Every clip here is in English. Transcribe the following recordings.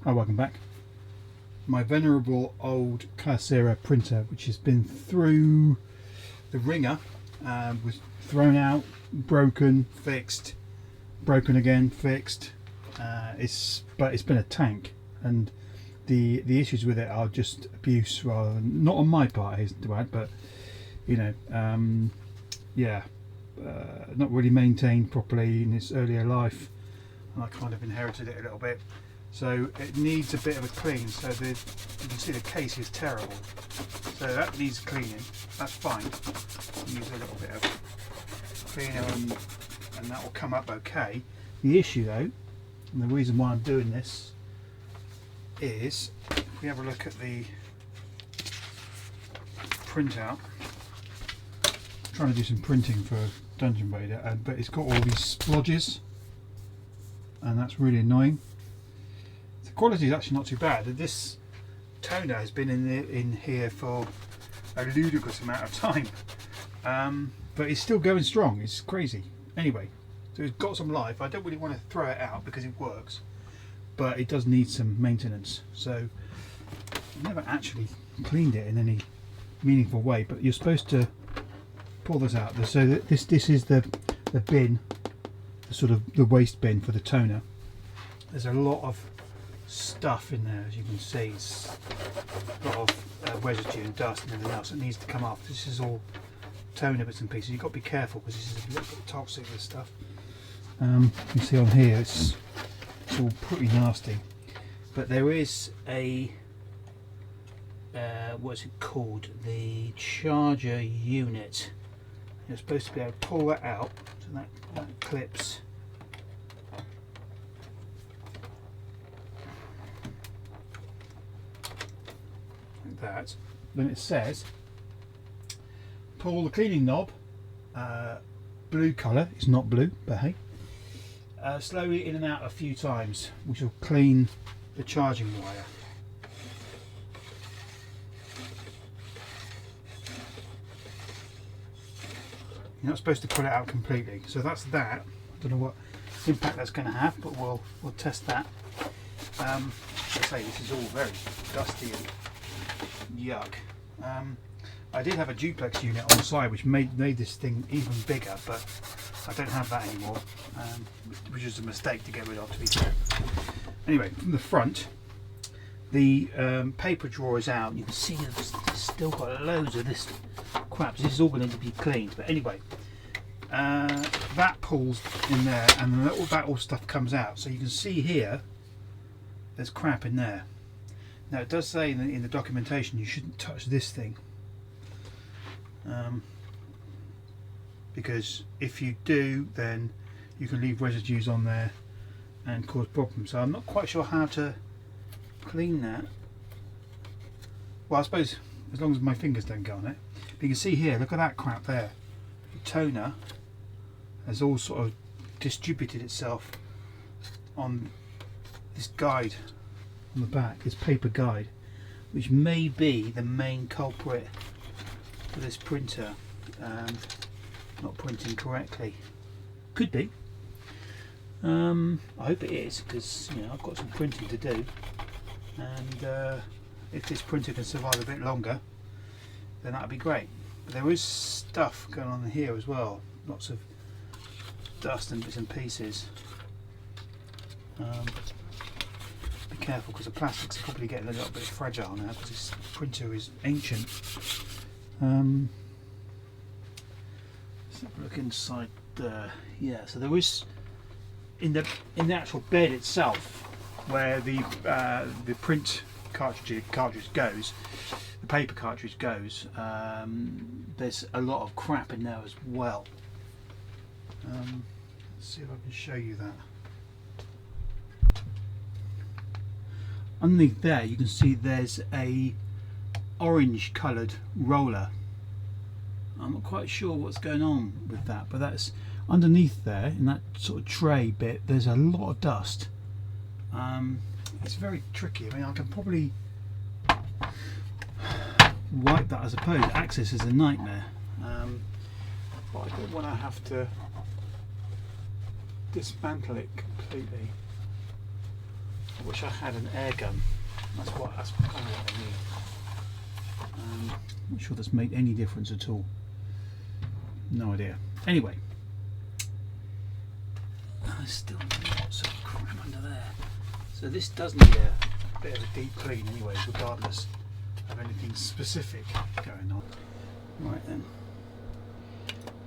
Hi, welcome back. My venerable old Kyocera printer, which has been through the ringer, was thrown out, broken, fixed, broken again, fixed. But it's been a tank, and the issues with it are just abuse, rather than, not on my part, I hasten to add, but you know, yeah, not really maintained properly in its earlier life, and I kind of inherited it a little bit. So it needs a bit of a clean. So you can see the case is terrible. So that needs cleaning. That's fine. Use a little bit of cleaner and that will come up okay. The issue though, and the reason why I'm doing this is, if we have a look at the printout, I'm trying to do some printing for Dungeon Raider, but it's got all these splodges, and that's really annoying. The quality is actually not too bad. This toner has been in here for a ludicrous amount of time, but it's still going strong. It's crazy. Anyway, so it's got some life. I don't really want to throw it out because it works, but it does need some maintenance. So I've never actually cleaned it in any meaningful way, but you're supposed to pull this out. So this is the bin, the sort of the waste bin for the toner. There's a lot of stuff in there, as you can see. It's a lot of residue and dust and everything else that needs to come off. This is all toner bits and pieces. You've got to be careful because this is a little bit toxic, this stuff. You can see on here it's all pretty nasty, but there is a what's it called, the charger unit. You're supposed to be able to pull that out, so that clips. That, then it says pull the cleaning knob, blue colour, it's not blue but hey, slowly in and out a few times, which will clean the charging wire. You're not supposed to pull it out completely, so that's that. I don't know what impact that's going to have, but we'll test that. As I say, this is all very dusty and yuck. I did have a duplex unit on the side which made this thing even bigger, but I don't have that anymore, which is a mistake to get rid of, to be fair. Anyway, from the front, the paper drawer is out. You can see it's still got loads of this crap. This is all going to be cleaned, but anyway, that pulls in there and that all stuff comes out. So you can see here there's crap in there. Now it does say in the documentation you shouldn't touch this thing, because if you do, then you can leave residues on there and cause problems. So I'm not quite sure how to clean that. Well, I suppose as long as my fingers don't go on it. But you can see here, look at that crap there. The toner has all sort of distributed itself on this guide on the back, this paper guide, which may be the main culprit for this printer not printing correctly. Could be. I hope it is, because you know I've got some printing to do, and if this printer can survive a bit longer, then that'd be great. But there is stuff going on here as well, lots of dust and bits and pieces. Be careful because the plastic's probably getting a little bit fragile now because this printer is ancient. Let's have a look inside there. Yeah, so there is in the actual bed itself, where the print cartridge goes, the paper cartridge goes. There's a lot of crap in there as well. Let's see if I can show you that. Underneath there you can see there's a orange coloured roller. I'm not quite sure what's going on with that, but that's underneath there in that sort of tray bit. There's a lot of dust. It's very tricky. I mean, I can probably wipe that, I suppose. Access is a nightmare, but I don't want to have to dismantle it completely. I wish I had an air gun. That's kind of what I need. Not sure that's made any difference at all. No idea. Anyway, there's still lots of crap under there. So this does need a bit of a deep clean anyway, regardless of anything specific going on. Right then.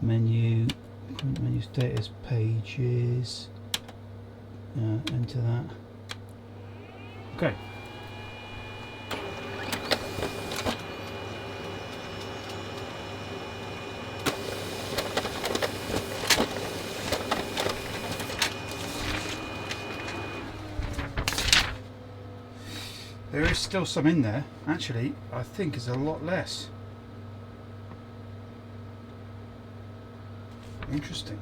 Menu, menu status, pages. Enter that. Okay. There is still some in there. Actually, I think it's a lot less. Interesting.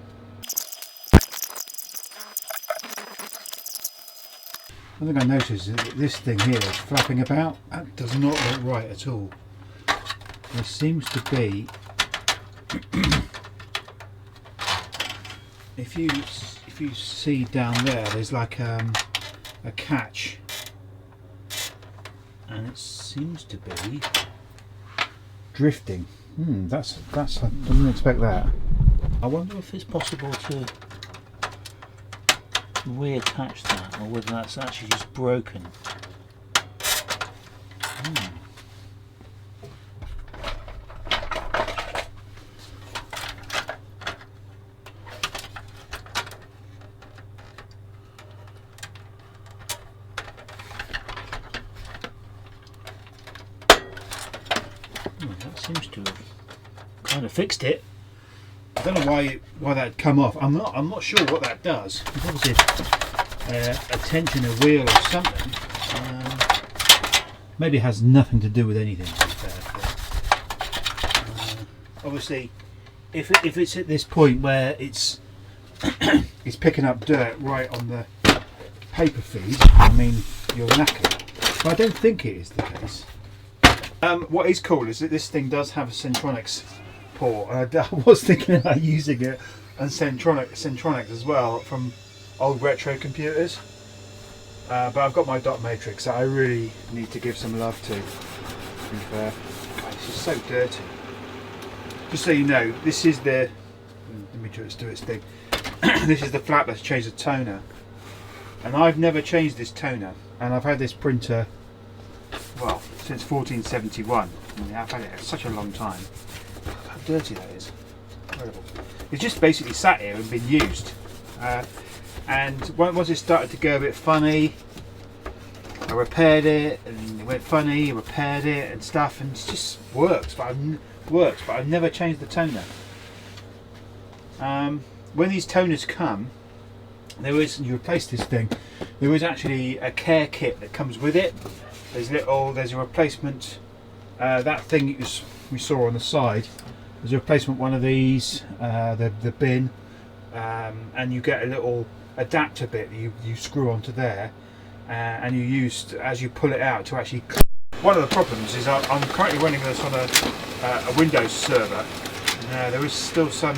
One thing I noticed is that this thing here is flapping about. That does not look right at all. There seems to be, if you see down there, there's like a catch, and it seems to be drifting. I didn't expect that. I wonder if it's possible to reattach that, or whether that's actually just broken. That seems to have kind of fixed it. I don't know why that had come off. I'm not sure what that does. It's obviously a tensioner wheel or something. Maybe it has nothing to do with anything. To be fair. Obviously, if it's at this point where it's it's picking up dirt right on the paper feed, I mean, you're knackered. But I don't think it is the case. What is cool is that this thing does have a Centronics port. I was thinking about using it and Centronics as well from old retro computers, but I've got my dot matrix that I really need to give some love to be fair. God, this is so dirty. Just so you know, this is the, let me just do its thing. This is the flap that's changed the toner, and I've never changed this toner, and I've had this printer, well, since 1471. I mean, I've had it for such a long time. How dirty that is. Incredible. It's just basically sat here and been used. And once it started to go a bit funny, I repaired it, and it went funny, repaired it and stuff, and it just works. But I've never changed the toner. When these toners come, you replace this thing, there is actually a care kit that comes with it. There's a replacement, that thing we saw on the side, there's a replacement one of these, the bin, and you get a little adapter bit that you screw onto there, and you use as you pull it out to actually. One of the problems is I'm currently running this on a Windows server. There is still some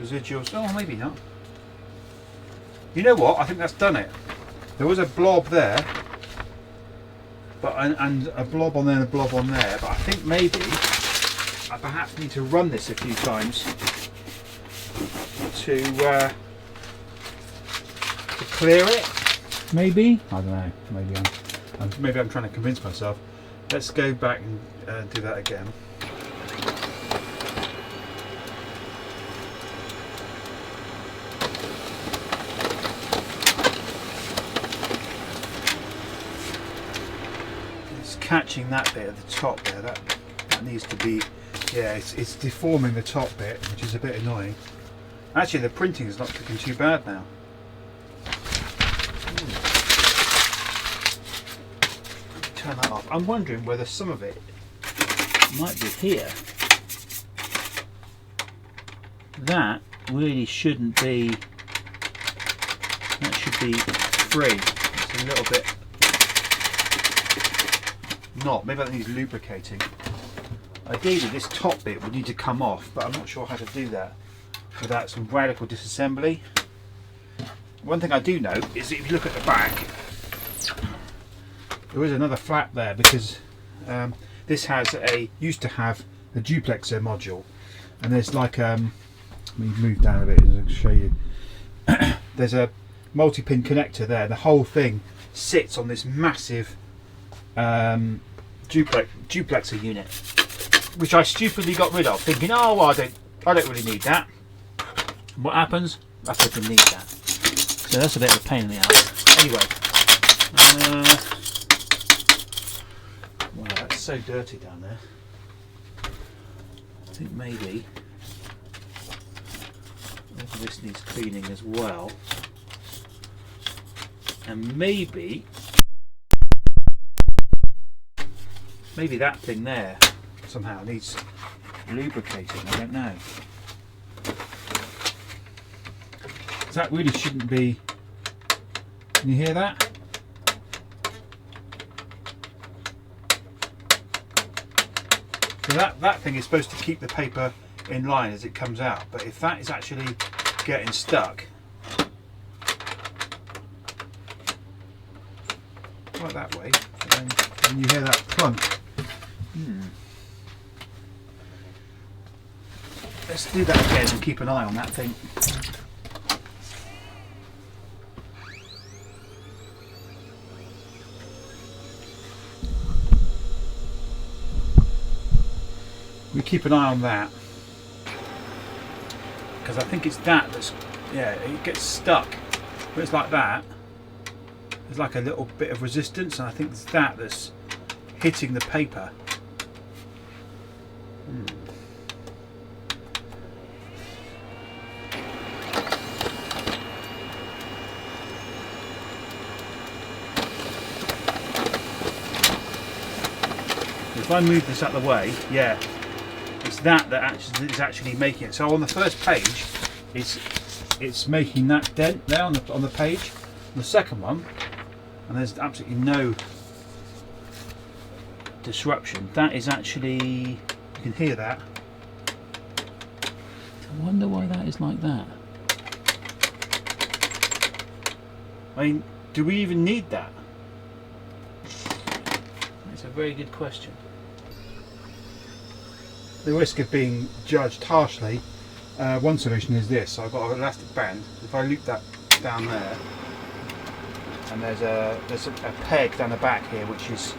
residuals. Oh, maybe not. You know what? I think that's done it. There was a blob there, and a blob on there and a blob on there. But I think maybe I perhaps need to run this a few times to clear it. Maybe, I don't know. Maybe I'm trying to convince myself. Let's go back and do that again. It's catching that bit at the top there. That needs to be. Yeah, it's deforming the top bit, which is a bit annoying. Actually, the printing is not looking too bad now. Turn that off. I'm wondering whether some of it might be here. That really shouldn't be. That should be free. It's a little bit not. Maybe that needs lubricating. Ideally, this top bit would need to come off, but I'm not sure how to do that without some radical disassembly. One thing I do know is that if you look at the back, there is another flap there because this has used to have a duplexer module, and there's like let me move down a bit and I'll show you. There's a multi-pin connector there. The whole thing sits on this massive duplexer unit, which I stupidly got rid of, thinking, oh well, I don't really need that. And what happens? I fucking need that. So that's a bit of a pain in the ass. Anyway, wow, that's so dirty down there. I think maybe this needs cleaning as well, and maybe that thing there somehow needs lubricating. I don't know. That really shouldn't be. Can you hear that? So that thing is supposed to keep the paper in line as it comes out, but if that is actually getting stuck right that way, then you hear that clunk. Let's do that again and keep an eye on that thing. We keep an eye on that because I think it's that's, yeah, it gets stuck. But it's like that. There's like a little bit of resistance, and I think it's that's hitting the paper. If I move this out of the way, yeah, it's that is actually making it. So on the first page, it's making that dent there on the page. On the second one, and there's absolutely no disruption. That is actually, you can hear that. I wonder why that is like that. I mean, do we even need that? That's a very good question. The risk of being judged harshly, one solution is this. So I've got an elastic band. If I loop that down there, and there's a peg down the back here which is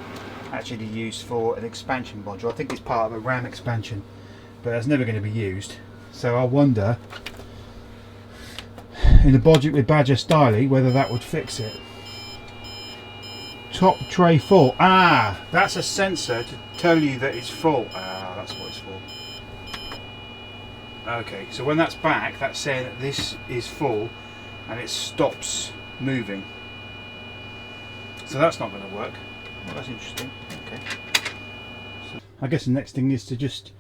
actually used for an expansion module. I think it's part of a RAM expansion, but it's never going to be used. So I wonder, in a budget with Badger Styly, whether that would fix it. Top tray full. Ah, that's a sensor to tell you that it's full. Ah, that's what it's for. Okay, so when that's back, that's saying that this is full and it stops moving. So that's not going to work. Well, that's interesting. Okay. So I guess the next thing is to just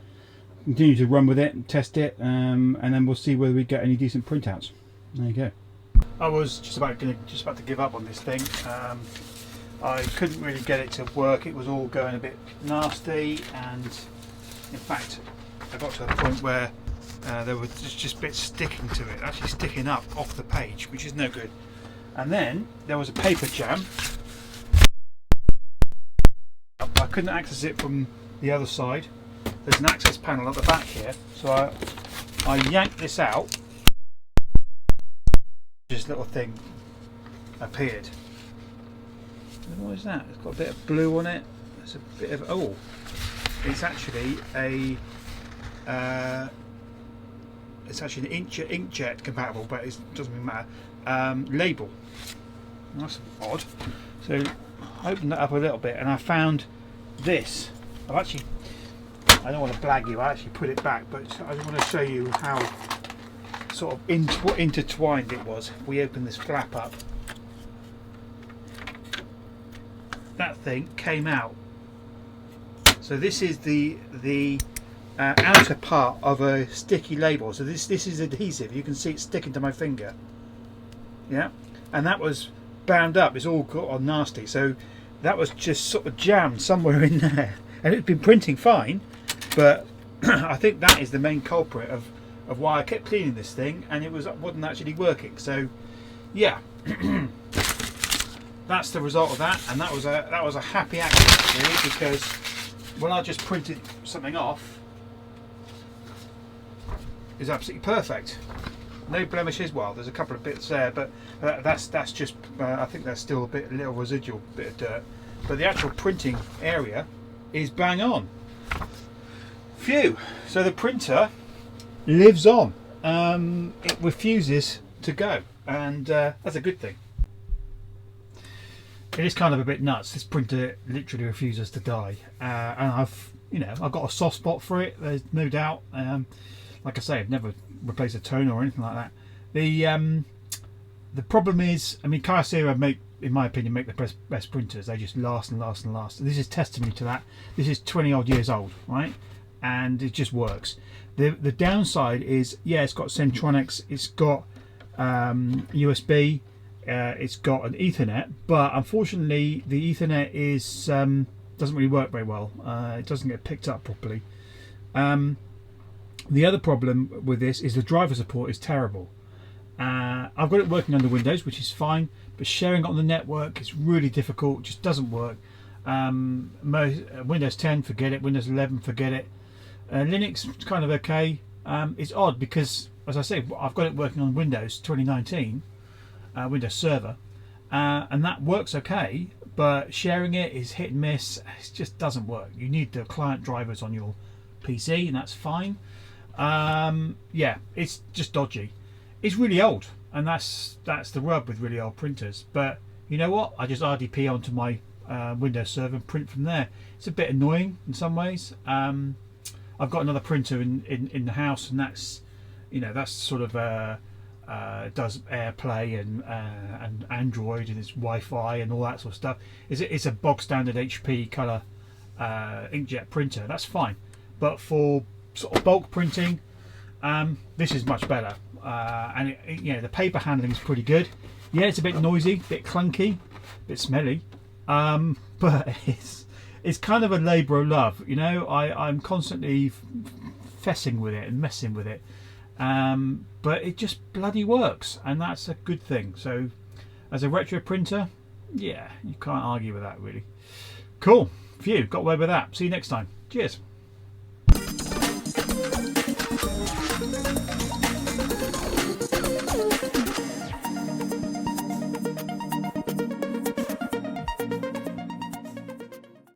continue to run with it and test it, and then we'll see whether we get any decent printouts. There you go. I was just about to give up on this thing. I couldn't really get it to work. It was all going a bit nasty, and in fact, I got to the point where there were just bits sticking to it, actually sticking up off the page, which is no good. And then there was a paper jam. I couldn't access it from the other side. There's an access panel at the back here, so I yanked this out. This little thing appeared. What is that? It's got a bit of blue on it. It's a bit of, oh, it's actually an inkjet compatible, but it doesn't really matter. Label. That's odd. So I opened that up a little bit, and I found this. I don't want to blag you. I actually put it back, but I just want to show you how sort of intertwined it was. If we open this flap up, that thing came out. So this is the outer part of a sticky label. So this is adhesive. You can see it sticking to my finger. Yeah, and that was bound up. It's all got on nasty. So that was just sort of jammed somewhere in there, and it's been printing fine. But I think that is the main culprit of why I kept cleaning this thing and it wasn't actually working. So yeah. that's the result of that, and that was a happy accident really, because when I just printed something off, it's absolutely perfect. No blemishes. Well, there's a couple of bits there, but that's just I think there's still a little residual bit of dirt, but the actual printing area is bang on. Phew. So the printer lives on. It refuses to go, and that's a good thing. It is kind of a bit nuts. This printer literally refuses to die, and I've got a soft spot for it. There's no doubt. Like I say, I've never replaced a toner or anything like that. The problem is, I mean, Kyocera in my opinion, make the best printers. They just last and last and last. This is testimony to that. This is 20 odd years old, right? And it just works. The downside is, yeah, it's got Centronics, it's got USB, it's got an Ethernet, but unfortunately the Ethernet is doesn't really work very well. It doesn't get picked up properly. The other problem with this is the driver support is terrible. I've got it working under Windows, which is fine, but sharing it on the network is really difficult. It just doesn't work. Windows 10, forget it. Windows 11, forget it. Linux is kind of okay. It's odd because, as I say, I've got it working on Windows 2019, Windows Server, and that works okay, but sharing it is hit and miss. It just doesn't work. You need the client drivers on your PC, and that's fine. Yeah, it's just dodgy. It's really old, and that's the rub with really old printers. But you know what? I just RDP onto my Windows Server and print from there. It's a bit annoying in some ways. I've got another printer in the house, and that's sort of does AirPlay and Android, and it's Wi-Fi and all that sort of stuff. It's a bog standard HP color inkjet printer. That's fine, but for sort of bulk printing, this is much better. And the paper handling is pretty good. Yeah, it's a bit noisy, a bit clunky, a bit smelly, but it's kind of a labour of love. I'm constantly fessing with it and messing with it, but it just bloody works, and that's a good thing. So as a retro printer, yeah, you can't argue with that really. Cool. Phew, got away with that. See you next time. Cheers.